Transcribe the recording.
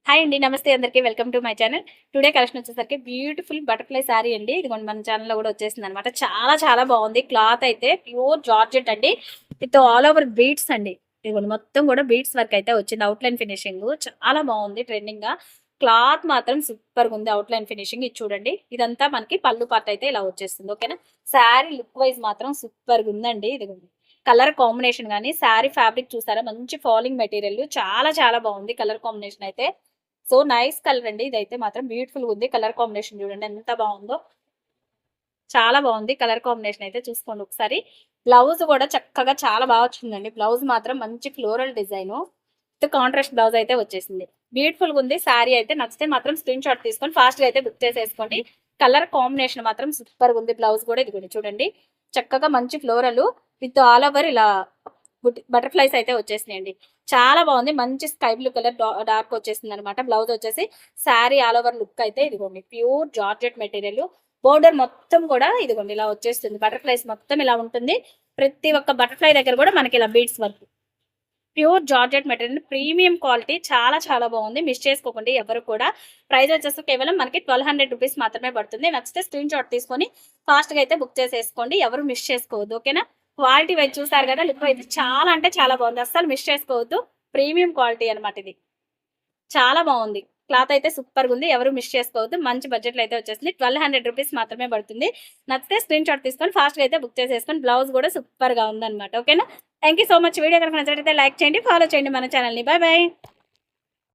Hi అండి. నమస్తే అందరికీ. Welcome to my channel. Today collection వచ్చేసరికి బ్యూటిఫుల్ బటర్‌ఫ్లై శారీ అండి. ఇదిగోండి మన ఛానెల్‌లో కూడా వచ్చేసిందనమాట. చాలా చాలా బాగుంది. క్లాత్ అయితే ప్యూర్ జార్జెట్ అండి. విత్ ఆల్ ఓవర్ బీడ్స్ అండి. ఇదిగోండి మొత్తం కూడా బీడ్స్ వర్క్ అయితే వచ్చింది. అవుట్‌లైన్ ఫినిషింగ్ చాలా బాగుంది. ట్రెండింగ్‌గా క్లాత్ మాత్రం సూపర్‌గా ఉంది. అవుట్‌లైన్ ఫినిషింగ్ ఇది చూడండి. ఇదంతా మనకి పళ్ళు పార్ట్ అయితే ఇలా వచ్చేస్తుంది. ఓకేనా. శారీ లుక్ వైజ్ మాత్రం సూపర్‌గా ఉందండి. ఇదిగోండి కలర్ కాంబినేషన్ గానీ శారీ ఫ్యాబ్రిక్ చూసారా, మంచి ఫాలింగ్ మెటీరియల్ చాలా చాలా బాగుంది. కలర్ కాంబినేషన్ అయితే సో నైస్ కలర్ అండి. ఇదైతే మాత్రం బ్యూటిఫుల్ ఉంది. కలర్ కాంబినేషన్ చూడండి ఎంత బాగుందో. చాలా బాగుంది కలర్ కాంబినేషన్ అయితే. చూసుకోండి ఒకసారి. బ్లౌజ్ కూడా చక్కగా చాలా బాగా వచ్చిందండి. బ్లౌజ్ మాత్రం మంచి floral design with contrast blouse అయితే వచ్చేసింది. బ్యూటిఫుల్ గా ఉంది. శారీ అయితే నచ్చితే మాత్రం స్క్రీన్ షాట్ తీసుకొని ఫాస్ట్ గా అయితే బుక్ చేసేసుకోండి. కలర్ కాంబినేషన్ మాత్రం సూపర్ గా ఉంది. బ్లౌజ్ కూడా ఇది చూడండి చక్కగా మంచి ఫ్లోరల్ విత్ ఆల్ ఓవర్ ఇలా బటర్ఫ్లైస్ అయితే వచ్చేసినాయండి. చాలా బాగుంది. మంచి స్కై బ్లూ కలర్ డార్క్ వచ్చేసింది అనమాట. బ్లౌజ్ వచ్చేసి శారీ ఆల్ ఓవర్ లుక్ అయితే ఇదిగోండి ప్యూర్ జార్జెట్ మెటీరియల్. బోర్డర్ మొత్తం కూడా ఇదిగోండి ఇలా వచ్చేస్తుంది. బటర్ఫ్లైస్ మొత్తం ఇలా ఉంటుంది. ప్రతి ఒక్క బటర్ఫ్లై దగ్గర కూడా మనకి ఇలా beads work. Pure georgette material premium quality చాలా చాలా బాగుంది. మిస్ చేసుకోకండి ఎవరు కూడా. ప్రైస్ వచ్చేసి కేవలం మనకి 1200 రూపీస్ మాత్రమే పడుతుంది. నచ్చితే స్క్రీన్ షాట్ తీసుకొని ఫాస్ట్ గా అయితే బుక్ చేసేసుకోండి. ఎవరు మిస్ చేసుకోవద్దు. ఓకేనా. క్వాలిటీ వైజ్ చూసారు కదా. లుక్ అయితే చాలా అంటే చాలా బాగుంది. అస్సలు మిస్ చేసుకోవద్దు. ప్రీమియం క్వాలిటీ అనమాట ఇది. చాలా బాగుంది. క్లాత్ అయితే సూపర్‌గా ఉంది. ఎవరు మిస్ చేసుకోవద్దు. మంచి బడ్జెట్‌లో అయితే వచ్చేసింది. 1200 రూపీస్ మాత్రమే పడుతుంది. నచ్చితే స్క్రీన్ షాట్ తీసుకొని ఫాస్ట్‌గా అయితే బుక్ చేసేసుకొని బ్లౌజ్ కూడా సూపర్‌గా ఉందన్నమాట. ఓకేనా. Thank you so much. Video కనుక నచ్చినట్లయితే లైక్ చేయండి, ఫాలో చేయండి మన ఛానల్‌ని. By by.